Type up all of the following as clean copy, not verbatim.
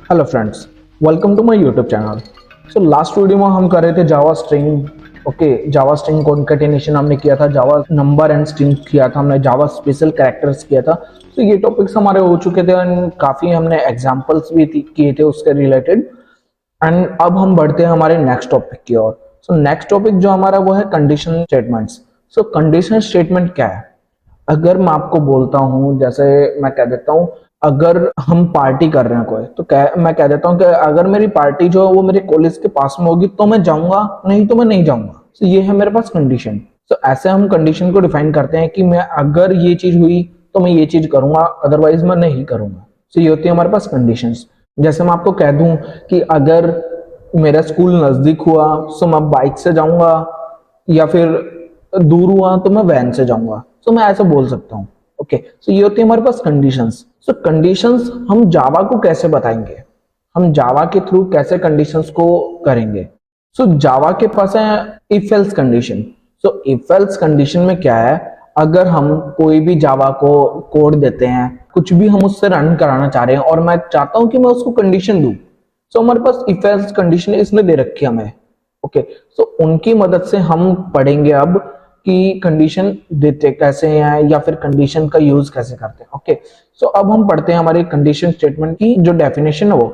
Hello friends, welcome to my YouTube channel. So last video में हम कर रहे थे Java string. Java string concatenation हमने किया था, जावा नंबर एंड स्ट्रिंग किया था हमने, जावा स्पेशल कैरेक्टर्स किया था। तो ये टॉपिक्स हमारे हो चुके थे एंड काफ़ी हमने एग्जाम्पल्स भी किए थे उसके रिलेटेड। एंड अब हम बढ़ते हैं हमारे नेक्स्ट टॉपिक की ओर। सो नेक्स्ट टॉपिक जो हमारा वो है कंडीशन स्टेटमेंट्स। सो कंडीशन स्टेटमेंट क्या है? अगर मैं आपको बोलता हूँ, जैसे मैं कह देता हूँ, अगर हम पार्टी कर रहे हैं कोई, तो मैं कह देता हूँ कि अगर मेरी पार्टी जो है वो मेरे कॉलेज के पास में होगी तो मैं जाऊंगा, नहीं तो मैं नहीं जाऊंगा। तो ये है मेरे पास कंडीशन। तो ऐसे हम कंडीशन को डिफाइन करते हैं कि मैं अगर ये चीज हुई तो मैं ये चीज करूंगा, अदरवाइज मैं नहीं करूंगा। तो ये होती है हमारे पास कंडीशंस। जैसे मैं आपको कह दूं कि अगर मेरा स्कूल नजदीक हुआ तो मैं बाइक से जाऊंगा, या फिर दूर हुआ तो मैं वैन से जाऊंगा। तो मैं ऐसा बोल सकता हूँ। ओके, सो ये होती है हमारे पास कंडीशंस। सो कंडीशंस हम जावा को कैसे बताएंगे, हम जावा के थ्रू कैसे कंडीशंस को करेंगे? सो जावा के पास है if else condition. So if else condition में क्या है, अगर हम कोई भी जावा को कोड देते हैं, कुछ भी हम उससे रन कराना चाह रहे हैं और मैं चाहता हूं कि मैं उसको कंडीशन दूं, सो हमारे पास इफ एल्स कंडीशन इसने दे रखी है हमें। ओके, सो उनकी मदद से हम पढ़ेंगे अब कि कंडीशन देते कैसे हैं या फिर कंडीशन का यूज कैसे करते हैं। ओके, सो अब हम पढ़ते हैं हमारे कंडीशन स्टेटमेंट की जो डेफिनेशन है वो।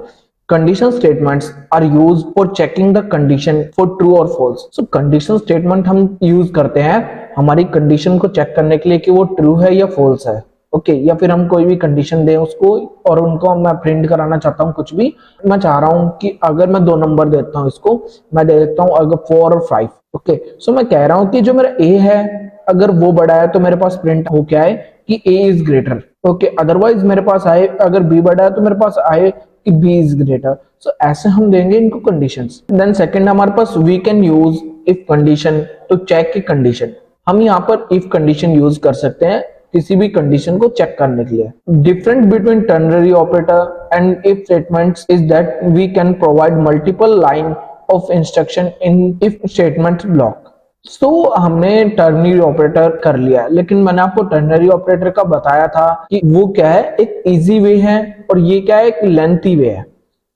Condition statements are use for checking the condition for true और फॉल्स। सो कंडीशन स्टेटमेंट हम यूज करते हैं हमारी कंडीशन को चेक करने के लिए कि वो ट्रू है या फॉल्स है। ओके, या फिर हम कोई भी कंडीशन दें उसको और उनको मैं प्रिंट कराना चाहता हूँ कुछ भी। मैं चाह रहा हूँ कि अगर मैं दो नंबर देता हूँ इसको, मैं दे देता हूँ अगर 4 और 5। ओके, सो मैं कह रहा हूँ कि जो मेरा ए है अगर वो बड़ा है तो मेरे पास प्रिंट हो क्या है कि ए इज ग्रेटर। ओके, अदरवाइज मेरे पास आए अगर बी बड़ा है तो मेरे पास आए कि बी इज ग्रेटर। सो ऐसे हम देंगे इनको कंडीशंस। देन सेकंड हमारे पास we can use if condition to check की कंडीशन। हम यहाँ पर इफ कंडीशन यूज कर सकते हैं किसी भी कंडीशन को चेक करने के लिए। Difference between ternary operator and if statements is that we can provide multiple line of instruction in if statement block. So हमने टर्नरी ऑपरेटर कर लिया है, लेकिन मैंने आपको टर्नरी ऑपरेटर का बताया था कि वो क्या है, एक इजी वे है और ये क्या है, एक लेंथी वे है।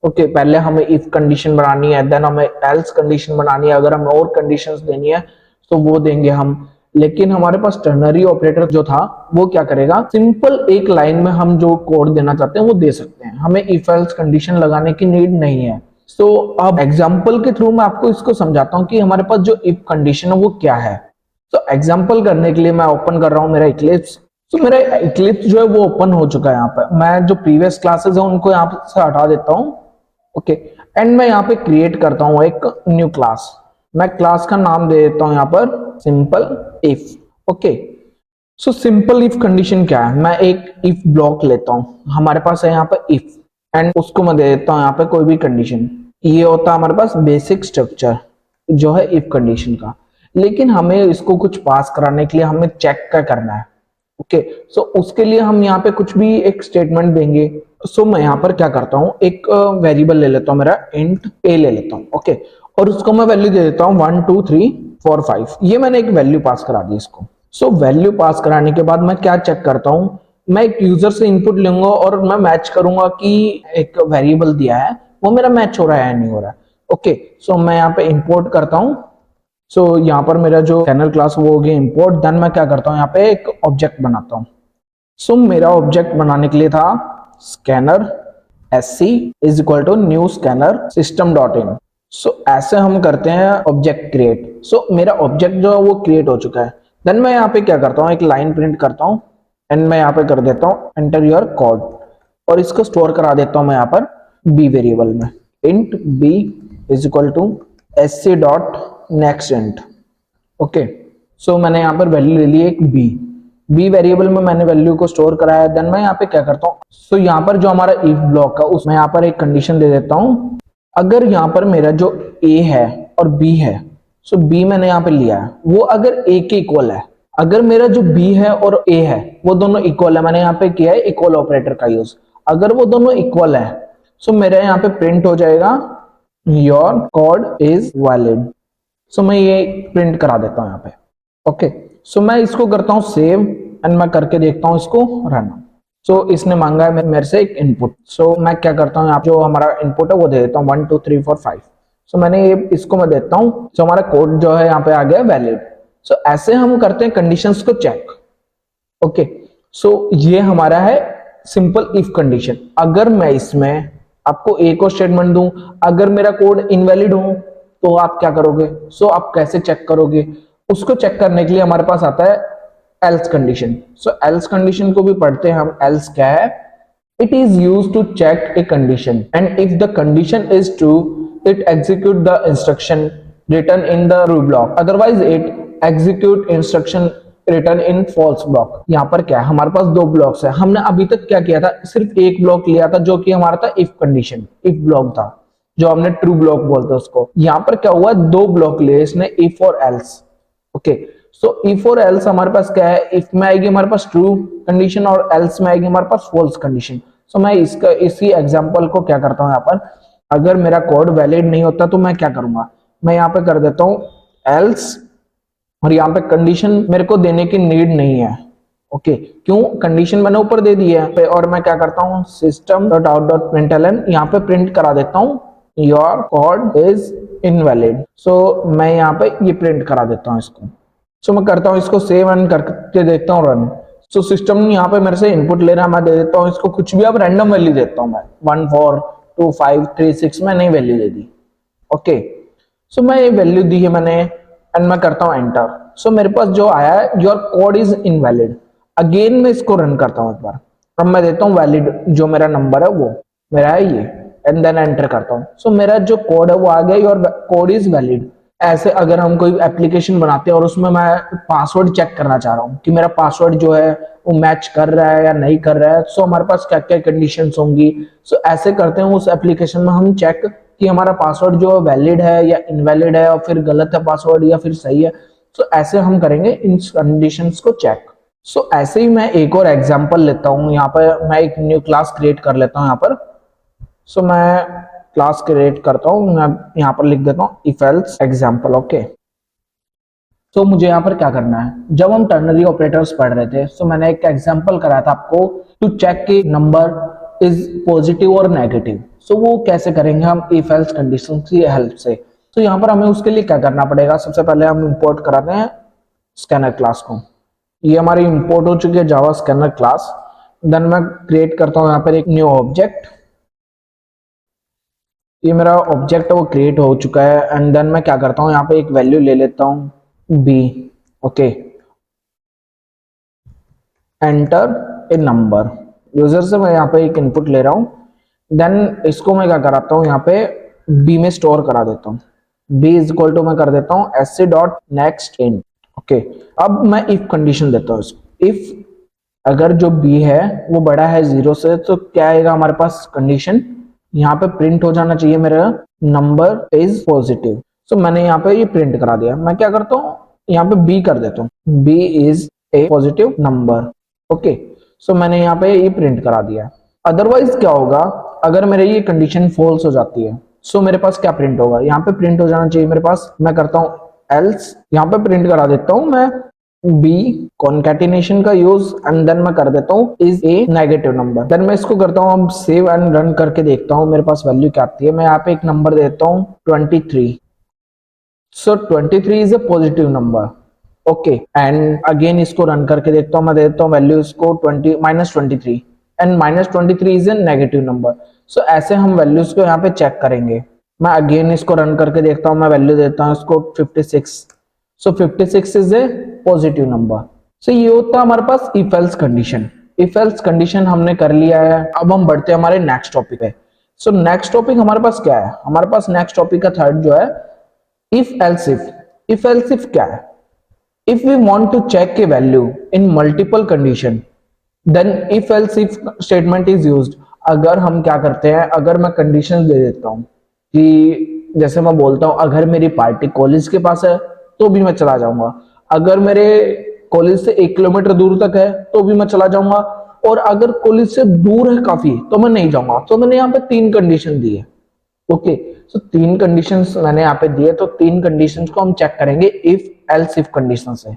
ओके, पहले हमें इफ कंडीशन बनानी है, देन हमें एल्स कंडीशन बनानी है, अगर हमें और कंडीशंस देनी है तो वो देंगे हम। लेकिन हमारे पास टर्नरी ऑपरेटर जो था वो क्या करेगा, सिंपल एक लाइन में हम जो कोड देना चाहते हैं वो दे सकते हैं, हमें इफ एल्स कंडीशन लगाने की नीड नहीं है। सो अब एग्जाम्पल के थ्रू मैं आपको इसको समझाता हूँ कि हमारे पास जो इफ कंडीशन है वो क्या है। तो एग्जाम्पल करने के लिए मैं ओपन कर रहा हूँ मेरा इक्लिप्स। तो मेरा इक्लिप्स जो है वो ओपन हो चुका है। यहाँ पर मैं जो प्रीवियस क्लासेस है उनको यहाँ से हटा देता हूँ। ओके, एंड मैं यहाँ पे क्रिएट करता हूँ एक न्यू क्लास। मैं क्लास का नाम दे देता हूँ यहाँ पर simple if. Okay, so simple if condition क्या है, मैं एक इफ ब्लॉक लेता हूँ, हमारे पास है यहाँ पर इफ, एंड उसको मैं दे देता हूँ यहाँ पे कोई भी कंडीशन। ये होता है हमारे पास बेसिक स्ट्रक्चर जो है इफ कंडीशन का। लेकिन हमें इसको कुछ पास कराने के लिए हमें चेक क्या करना है। ओके, सो उसके लिए हम यहाँ पे कुछ भी एक स्टेटमेंट देंगे। सो मैं यहाँ पर क्या करता हूँ, एक वेरिएबल ले लेता हूँ, मेरा इंट ए ले लेता हूँ। ओके, और उसको मैं वैल्यू दे देता हूँ 1 2 3 4 5। ये मैंने एक वैल्यू पास करा दी इसको। सो वैल्यू पास कराने के बाद मैं क्या चेक करता हूँ, मैं एक यूजर से इनपुट लूंगा और मैं मैच करूंगा कि एक वेरिएबल दिया है वो मेरा मैच हो रहा है या नहीं हो रहा है। ओके, सो मैं यहाँ पे इंपोर्ट करता हूँ। सो यहाँ पर मेरा जो स्कैनर क्लास वो हो गया इंपोर्ट। देन मैं क्या करता हूँ, यहाँ पे एक ऑब्जेक्ट बनाता हूँ। सो मेरा ऑब्जेक्ट बनाने के लिए था scanner sc is equal to new scanner system dot in. So ऐसे हम करते हैं ऑब्जेक्ट क्रिएट। सो मेरा ऑब्जेक्ट जो है वो क्रिएट हो चुका है। देन मैं यहाँ पे क्या करता हूँ, एक लाइन प्रिंट करता हूँ एंड मैं यहाँ पे कर देता हूँ एंटर योर कोड, और इसको स्टोर करा देता हूँ मैं यहाँ पर बी वेरिएबल में। Int B is equal to sc dot next int. Okay, so मैंने यहाँ पर वैल्यू ले ली एक बी वेरिएबल में मैंने वैल्यू को स्टोर कराया। देन मैं यहाँ पे क्या करता हूँ, सो यहाँ पर जो हमारा इफ ब्लॉक है उसमें यहाँ पर एक कंडीशन दे देता हूँ। अगर यहाँ पर मेरा जो ए है और बी है, सो बी मैंने यहाँ पे लिया है, वो अगर ए के इक्वल है, अगर मेरा जो बी है और ए है वो दोनों इक्वल है, मैंने यहाँ पे किया है इक्वल ऑपरेटर का यूज। अगर वो दोनों इक्वल है सो मेरे यहाँ पे प्रिंट हो जाएगा योर कोड इज वैलिड। सो मैं ये प्रिंट करा देता हूँ यहाँ पे। ओके, सो मैं इसको करता हूँ सेव एंड मैं करके देखता हूँ इसको रन। सो इसने मांगा है मेरे से एक इनपुट। सो मैं क्या करता हूँ, यहाँ जो हमारा इनपुट है वो दे देता हूँ 1 2 3 4 5। सो मैंने ये इसको मैं देता हूँ, सो हमारा कोड जो है यहाँ पे आ गया वैलिड। सो ऐसे हम करते हैं कंडीशंस को चेक। ओके, सो ये हमारा है सिंपल इफ कंडीशन। अगर मैं इसमें आपको एक और स्टेटमेंट दूं, अगर मेरा कोड इनवैलिड हो तो आप क्या करोगे? सो आप कैसे चेक करोगे? उसको चेक करने के लिए हमारे पास आता है else condition. So else condition को भी पढ़ते हैं हम। एल्स क्या है? It is used to check a condition and if the condition is true it execute the instruction written in the true block, otherwise it execute instruction written in false block। यहाँ पर क्या है, हमारे पास दो blocks है। हमने अभी तक क्या किया था, सिर्फ एक ब्लॉक लिया था जो कि हमारा था इफ कंडीशन, इफ ब्लॉक था जो हमने ट्रू ब्लॉक बोलते हैं उसको। यहाँ पर क्या हुआ, दो ब्लॉक लिए इसने, इफ और एल्स। ओके, सो इफ और एल्स हमारे पास क्या है, इफ में आएगी हमारे पास ट्रू कंडीशन और एल्स में आएगी हमारे पास फॉल्स कंडीशन। सो मैं इसका इसी एग्जांपल को क्या करता हूँ, यहाँ पर अगर मेरा कोड वैलिड नहीं होता तो मैं क्या करूंगा, मैं यहाँ पे कर देता हूँ एल्स, और यहाँ पे कंडीशन मेरे को देने की नीड नहीं है। ओके, क्यों? कंडीशन मैंने ऊपर दे दी है। और मैं क्या करता हूँ, system dot out dot println यहाँ पे प्रिंट करा देता हूँ योर कोड इज इनवैलिड। सो मैं यहाँ पे ये प्रिंट करा देता हूँ इसको। सो मैं करता हूँ इसको सेव एंड करके देखता हूँ रन। सो सिस्टम यहाँ पे मेरे से इनपुट ले रहा है, मैं दे देता हूँ इसको कुछ भी, अब रैंडम वैल्यू देता हूँ मैं 1 4 2 5 3 6 में नहीं वैल्यू दे दी। ओके, सो मैं ये वैल्यू दी है मैंने एंड मैं करता हूँ एंटर। सो मेरे पास जो आया है your code is invalid. Again मैं इसको रन करता हूँ एक बार, अब मैं देता हूँ वैलिड जो मेरा नंबर है वो मेरा है ये, एंड देन एंटर करता हूँ। सो मेरा जो कोड है वो आ गया, योर कोड इज वैलिड। ऐसे अगर हम कोई एप्लीकेशन बनाते हैं और उसमें मैं पासवर्ड चेक करना चाह रहा हूँ कि मेरा पासवर्ड जो है वो मैच कर रहा है या नहीं कर रहा है, सो हमारे पास क्या क्या कंडीशंस होंगी। सो ऐसे करते हैं उस एप्लीकेशन में हम चेक कि हमारा पासवर्ड जो वैलिड है या इनवैलिड है, और फिर गलत है पासवर्ड या फिर सही है। सो ऐसे हम करेंगे इन कंडीशंस को चेक। सो ऐसे ही मैं एक और एग्जांपल लेता हूँ, यहाँ पर मैं एक न्यू क्लास क्रिएट कर लेता हूँ यहाँ पर। सो मैं क्लास क्रिएट करता हूँ, मैं यहाँ पर लिख देता हूँ इफ एल्स एग्जाम्पल। ओके, तो मुझे यहाँ पर क्या करना है, जब हम टर्नरी ऑपरेटर्स पढ़ रहे थे सो मैंने एक एग्जांपल कराया था आपको टू चेक कि नंबर इज पॉजिटिव और नेगेटिव। सो वो कैसे करेंगे हम, इफ एल्स कंडीशन की हेल्प से। तो यहाँ पर हमें उसके लिए क्या करना पड़ेगा, सबसे पहले हम इंपोर्ट कराते हैं स्कैनर क्लास को। ये हमारी इंपोर्ट हो चुकी है जावा स्कैनर क्लास। देन मैं क्रिएट करता हूँ यहाँ पर एक न्यू ऑब्जेक्ट। ये मेरा ऑब्जेक्ट है वो क्रिएट हो चुका है, एंड देन मैं क्या करता हूँ, यहाँ पे एक वैल्यू ले लेता हूँ B. Okay, enter a number. User से मैं यहाँ पे एक इनपुट ले रहा हूँ, देन इसको मैं क्या कराता हूँ, यहाँ पे बी में स्टोर करा देता हूँ। बी इज इक्वल टू मैं कर देता हूँ S dot next int. Okay, अब मैं इफ कंडीशन देता हूँ इसको। इफ अगर जो बी है वो बड़ा है 0 से तो क्या आएगा हमारे पास कंडीशन, यहाँ पे प्रिंट हो जाना चाहिए मेरा नंबर इज पॉजिटिव। सो मैंने यहाँ पे ये प्रिंट करा दिया। मैं क्या करता हूँ, यहाँ पे बी कर देता हूँ, B is a positive number. Okay, so मैंने यहाँ पे ये प्रिंट करा दिया। अदरवाइज क्या होगा, अगर मेरे ये कंडीशन फॉल्स हो जाती है सो मेरे पास क्या प्रिंट होगा, यहाँ पे प्रिंट हो जाना चाहिए मेरे पास, मैं करता हूँ एल्स, यहाँ पे प्रिंट करा देता हूँ मैं बी कॉन्कैटिनेशन का यूज, एंड देन मैं कर देता हूँ is a negative number. Then मैं इसको करता हूँ अब सेव एंड रन करके देखता हूँ मेरे पास वैल्यू क्या आती है। मैं यहाँ पे एक नंबर देता हूँ 23। सो 23 is a positive number. Okay, and again इसको रन करके देखता हूँ, मैं देता हूँ वैल्यू इसको 20 -23 and -23 is a negative number. So ऐसे हम वैल्यूज को यहाँ पे चेक करेंगे। मैं अगेन इसको रन करके देखता हूँ, मैं वैल्यू देता हूँ इसको 56। So 56 is a positive number. So ये होता है हमारे पास if else condition. If else condition हमने कर लिया है, अब हम बढ़ते हैं हमारे नेक्स्ट टॉपिक पे। सो नेक्स्ट टॉपिक हमारे पास क्या है, हमारे पास नेक्स्ट टॉपिक का थर्ड जो है if else if. If else if क्या है, if we want to check a value in multiple condition then if else if statement is used. अगर हम क्या करते हैं, अगर मैं कंडीशन दे देता हूं कि जैसे मैं बोलता हूं अगर मेरी पार्टी कॉलेज के पास है तो भी मैं चला जाऊंगा, अगर मेरे कॉलेज से 1 किलोमीटर दूर तक है तो भी मैं चला जाऊंगा, और अगर कॉलेज से दूर है काफी तो मैं नहीं जाऊंगा। तो मैंने यहाँ पे 3 कंडीशन दी है। ओके, सो 3 कंडीशंस मैंने यहाँ पे दिए, तो 3 कंडीशंस को हम चेक करेंगे इफ एल्स इफ कंडीशन से।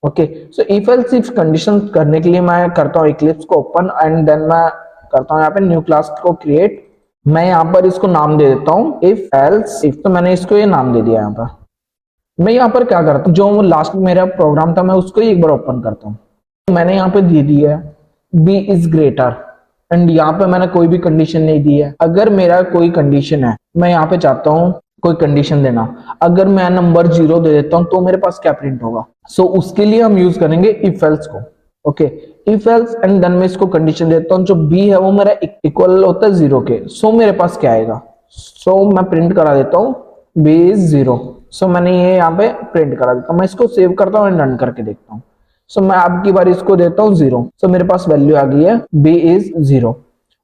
Okay. So if else if condition करने के लिए मैं करता हूँ इक्लिप्स को ओपन एंड देन मैं करता हूँ यहाँ पे न्यू क्लास को क्रिएट। मैं यहाँ पर इसको नाम दे देता हूँ इफ एल्स इफ, तो मैंने इसको ये नाम दे दिया यहाँ पर। मैं यहाँ पर क्या करता हूँ, जो लास्ट मेरा प्रोग्राम था मैं उसको ही एक बार ओपन करता हूँ। मैंने यहाँ पे दे दी है बी इज ग्रेटर एंड यहाँ पे मैंने कोई भी कंडीशन नहीं दी है। अगर मेरा कोई कंडीशन है, मैं यहाँ पे चाहता हूँ कोई कंडीशन देना, अगर मैं नंबर 0 दे देता हूँ तो मेरे पास क्या प्रिंट होगा? सो उसके लिए हम यूज करेंगे इफ एल्स को। Okay, if else and then मैं इसको कंडीशन देता हूँ जो बी है वो मेरा इक्वल होता है 0 के। सो मेरे पास क्या आएगा? सो मैं प्रिंट करा देता हूँ बी इज 0। सो मैंने ये यहाँ पे प्रिंट करा देता हूँ। मैं इसको सेव करता हूँ एंड रन करके देखता हूँ। सो मैं अब की बार इसको देता हूँ 0। सो मेरे पास वैल्यू आ गई है बी इज 0।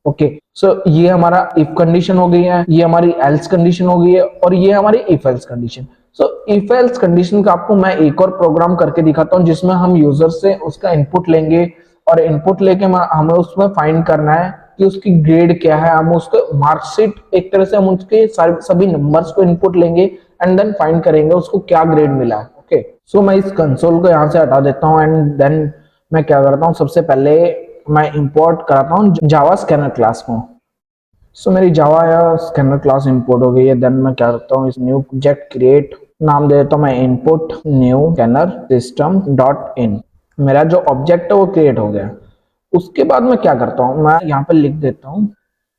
ओके, सो ये हमारा इफ कंडीशन हो गई है, ये हमारी एल्स कंडीशन हो गई है और ये हमारी if else condition. So if else condition का आपको मैं एक और प्रोग्राम करके दिखाता हूँ जिसमें हम यूजर से उसका इनपुट लेंगे और इनपुट लेके हमें उसमें फाइंड करना है कि उसकी ग्रेड क्या है। हम उसको मार्कशीट एक तरह से हम उसके सभी नंबर्स को इनपुट लेंगे एंड देन फाइंड करेंगे उसको क्या ग्रेड मिला है। ओके, सो मैं इस कंसोल को यहाँ से हटा देता हूँ एंड देन मैं क्या करता हूँ, सबसे पहले मैं इंपोर्ट कराता हूँ जावा स्कैनर क्लास को। सो मेरी जावा या स्कैनर क्लास इंपोर्ट हो गई है। देन मैं क्या करता हूँ, इस न्यू प्रोजेक्ट क्रिएट नाम दे देता हूँ मैं input new scanner system dot इन। मेरा जो ऑब्जेक्ट है वो क्रिएट हो गया। उसके बाद मैं क्या करता हूँ, मैं यहाँ पे लिख देता हूँ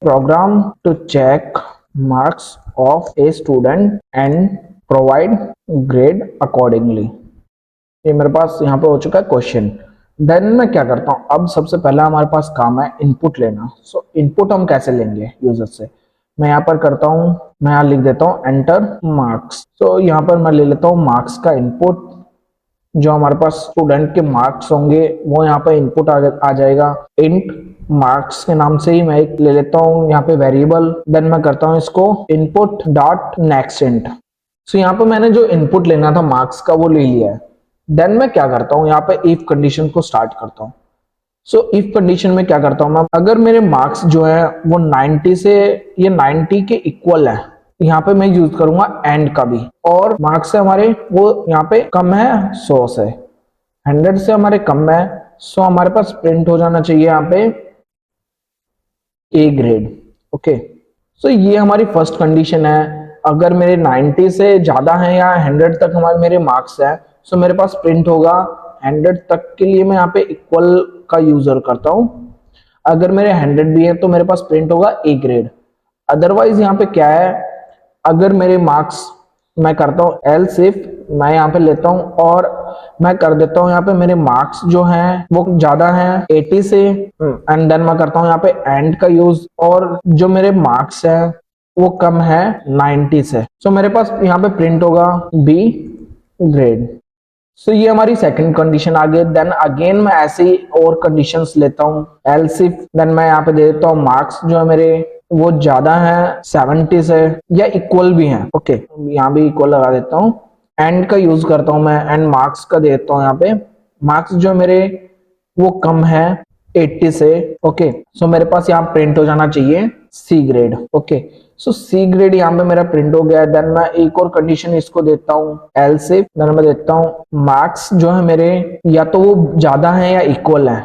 program to check marks of a student and provide grade accordingly. ये मेरे पास यहाँ पे हो चुका है क्वेश्चन। देन मैं क्या करता हूँ, अब सबसे पहला हमारे पास काम है इनपुट लेना। सो इनपुट हम कैसे लेंगे यूजर से? मैं यहाँ पर करता हूँ, मैं यहाँ लिख देता हूँ एंटर मार्क्स। तो यहाँ पर मैं ले लेता हूँ मार्क्स का इनपुट। जो हमारे पास स्टूडेंट के मार्क्स होंगे वो यहाँ पे इनपुट आ जाएगा। इंट मार्क्स के नाम से ही मैं एक ले लेता हूँ यहाँ पे वेरिएबल। देन मैं करता हूँ इसको इनपुट डॉट नेक्स्ट इंट। सो यहाँ पे मैंने जो इनपुट लेना था मार्क्स का वो ले लिया है। देन मैं क्या करता हूँ, यहाँ पे इफ कंडीशन को स्टार्ट करता हूँ। सो इफ कंडीशन में क्या करता हूँ मैं, अगर मेरे मार्क्स जो है वो 90 से ये 90 के इक्वल है, यहाँ पे मैं यूज करूंगा एंड का भी। और मार्क्स से हमारे वो यहाँ पे कम है 100 से, 100 से हमारे कम है। सो हमारे पास प्रिंट हो जाना चाहिए यहाँ पे ए ग्रेड। ओके, सो ये हमारी फर्स्ट कंडीशन है। अगर मेरे 90 से ज्यादा है या 100 तक हमारे मेरे मार्क्स है, सो मेरे पास प्रिंट होगा 100 तक के लिए मैं यहाँ पे इक्वल का यूजर करता हूँ। अगर मेरे 100 भी है तो मेरे पास प्रिंट होगा ए ग्रेड। अदरवाइज यहाँ पे क्या है, अगर मेरे मार्क्स मैं करता हूँ एल्स इफ, मैं यहाँ पे लेता हूँ और मैं कर देता हूँ यहाँ पे मेरे मार्क्स जो हैं वो ज्यादा हैं 80 से एंड देन मैं करता हूँ यहाँ पे एंड का यूज। और जो मेरे मार्क्स हैं वो कम है 90 से। सो मेरे पास यहाँ पे प्रिंट होगा बी ग्रेड। सो ये हमारी सेकंड कंडीशन आ गई। देन अगेन मैं ऐसे ही और कंडीशंस लेता हूँ एल्स इफ। देन मैं यहाँ पे दे देता हूँ मार्क्स जो है मेरे वो ज्यादा है 70 से या इक्वल भी है। ओके, यहाँ भी इक्वल लगा देता हूँ। एंड का यूज करता हूँ मैं एंड मार्क्स का देता हूँ यहाँ पे मार्क्स जो मेरे वो कम है 80 से। ओके, सो मेरे पास यहाँ प्रिंट हो जाना चाहिए सी ग्रेड। ओके, सो सी ग्रेड यहाँ पे मेरा प्रिंट हो गया है। देन मैं एक और कंडीशन इसको देता हूँ एल्स इफ। देन मैं देता हूँ मार्क्स जो है मेरे या तो वो ज्यादा है या इक्वल है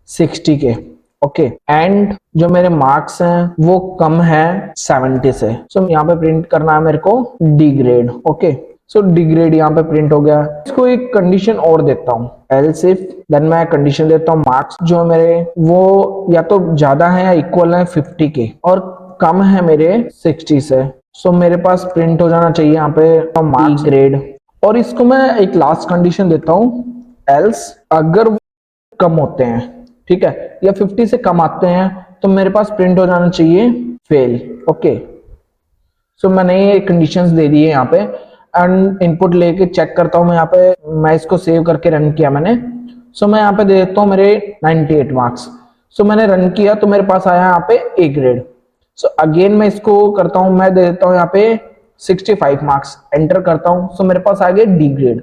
60 के। ओके, एंड जो मेरे मार्क्स हैं वो कम है 70 से। सो यहाँ पे प्रिंट करना है मेरे को डी ग्रेड। ओके, सो डी ग्रेड यहाँ पे प्रिंट हो गया। इसको एक कंडीशन और देता हूँ एल्स इफ। देन मैं कंडीशन देता हूँ मार्क्स जो मेरे वो या तो ज्यादा है या इक्वल है 50 के और कम है मेरे 60 से। सो मेरे पास प्रिंट हो जाना चाहिए यहाँ पे मार्क्स ग्रेड। और इसको मैं एक लास्ट कंडीशन देता हूँ एल्स अगर वो कम होते हैं, ठीक है, या 50 से कम आते हैं तो मेरे पास प्रिंट हो जाना चाहिए फेल। ओके, सो मैंने ये कंडीशंस दे दी है यहाँ पे एंड इनपुट लेके चेक करता हूँ मैं यहाँ पे। मैं इसको सेव करके रन किया मैंने। सो मैं यहाँ पे दे देता हूँ मेरे 98 मार्क्स। सो मैंने रन किया तो मेरे पास आया यहाँ पे ए ग्रेड। सो अगेन मैं इसको करता हूँ, मैं दे देता हूँ यहाँ पे 65 मार्क्स, एंटर करता हूँ। सो मेरे पास आ गए डी ग्रेड।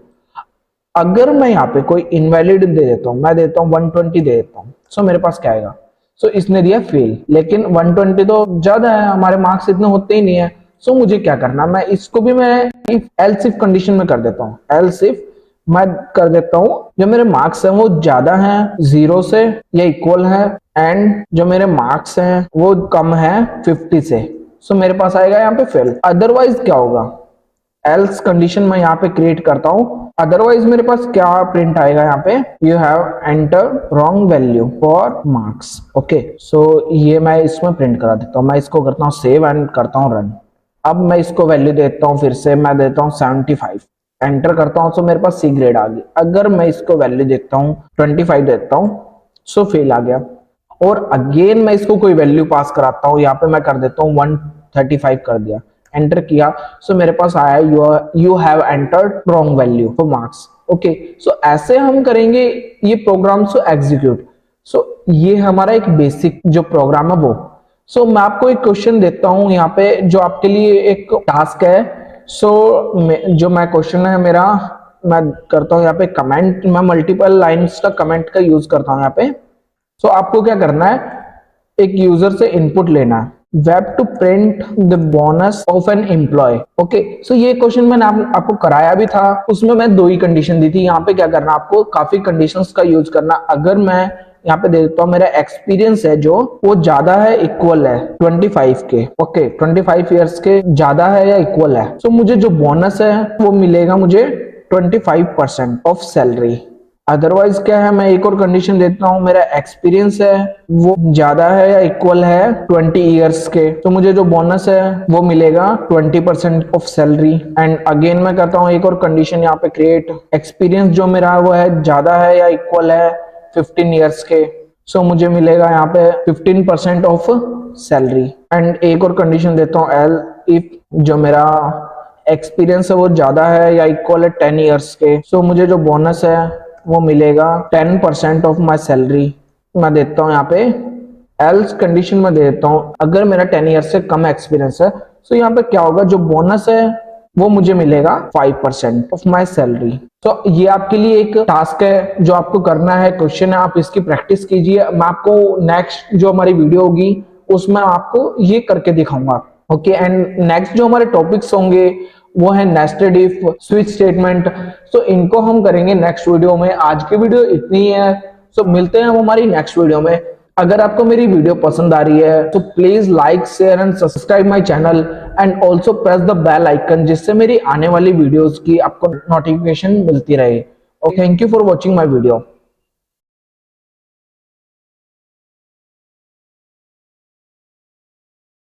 अगर मैं यहाँ पे कोई इनवैलिड दे देता हूँ, मैं देता हूँ 120 दे देता हूँ, सो मेरे पास क्या आएगा? सो इसने दिया फेल। लेकिन 120 तो ज्यादा है, हमारे मार्क्स इतने होते ही नहीं है। सो मुझे क्या करना, मैं इसको भी मैं इफ एल्स इफ कंडीशन में कर देता हूँ। एल्स इफ मैं कर देता हूँ जो मेरे मार्क्स हैं वो ज्यादा हैं 0 से या इक्वल है, एंड जो मेरे मार्क्स हैं वो कम है 50 से। सो मेरे पास आएगा यहाँ पे फेल। अदरवाइज क्या होगा, एल्स कंडीशन मैं यहाँ पे क्रिएट करता हूँ। अदरवाइज मेरे पास क्या प्रिंट आएगा यहाँ पे, you have enter wrong value for marks. Okay, so ये मैं इसमें प्रिंट करा देता हूँ। मैं इसको करता हूँ सेव एंड करता हूँ रन। अब मैं इसको वैल्यू देता हूँ, फिर से मैं देता हूँ 75, एंटर करता हूँ, सो मेरे पास सी ग्रेड आ गई। अगर मैं इसको वैल्यू देता हूँ 25 देता हूँ, सो फेल आ गया। और अगेन मैं इसको कोई वैल्यू पास कराता हूँ, यहाँ पे मैं कर देता हूँ 135 कर दिया, एंटर किया, सो मेरे पास आया you have entered wrong value for marks. Okay, so ऐसे हम करेंगे ये प्रोग्राम को एग्जीक्यूट। सो ये हमारा एक बेसिक जो प्रोग्राम है वो। सो मैं आपको एक क्वेश्चन देता हूं यहाँ पे जो आपके लिए एक टास्क है। सो जो मैं क्वेश्चन है मेरा, मैं करता हूँ यहाँ पे कमेंट, मैं मल्टीपल लाइंस का कमेंट का यूज करता हूँ यहाँ पे। सो आपको क्या करना है, एक यूजर से इनपुट लेना है, we've to print the bonus of an employ. Okay, so ये क्वेश्चन मैंने आपको कराया भी था, उसमें मैं 2 ही कंडीशन दी थी। यहाँ पे क्या करना, आपको काफी कंडीशंस का यूज करना। अगर मैं यहाँ पे दे देता हूँ मेरा एक्सपीरियंस है जो वो ज्यादा है, इक्वल है 25 के, ओके 25 ईयर्स के ज्यादा है या इक्वल है, सो मुझे जो बोनस है वो मिलेगा मुझे 25% ऑफ सैलरी। अदरवाइज क्या है, मैं एक और कंडीशन देता हूँ, मेरा एक्सपीरियंस है वो ज्यादा है या इक्वल है 20 इयर्स के, तो मुझे जो बोनस है वो मिलेगा 20% ऑफ सैलरी। एंड अगेन मैं करता हूँ एक और कंडीशन यहाँ पे क्रिएट, एक्सपीरियंस जो मेरा वो है ज्यादा है या इक्वल है 15 इयर्स के, सो मुझे मिलेगा यहाँ पे 15% ऑफ सैलरी। एंड एक और कंडीशन देता हूँ एल, इफ जो मेरा एक्सपीरियंस है वो ज्यादा है या इक्वल है 10 इयर्स के, सो मुझे जो बोनस है वो मिलेगा 10% ऑफ माई सैलरी। मैं देता हूँ यहाँ पे एल्स कंडीशन में दे देता हूँ, अगर मेरा 10 ईयर से कम एक्सपीरियंस है, तो यहाँ पे क्या होगा, जो बोनस है वो मुझे मिलेगा 5% ऑफ माई सैलरी। तो ये आपके लिए एक टास्क है जो आपको करना है, क्वेश्चन है, आप इसकी प्रैक्टिस कीजिए। मैं आपको नेक्स्ट जो हमारी वीडियो होगी उसमें आपको ये करके दिखाऊंगा। ओके, एंड नेक्स्ट जो हमारे टॉपिक्स होंगे वो है नेस्टेड इफ, स्विच स्टेटमेंट। सो इनको हम करेंगे नेक्स्ट वीडियो में। आज की वीडियो इतनी है, सो मिलते हैं हम हमारी नेक्स्ट वीडियो में। अगर आपको मेरी वीडियो पसंद आ रही है तो please like share and subscribe my channel, and also press the bell icon, जिससे मेरी आने वाली वीडियोस की आपको नोटिफिकेशन मिलती रहे। और thank you for watching my video.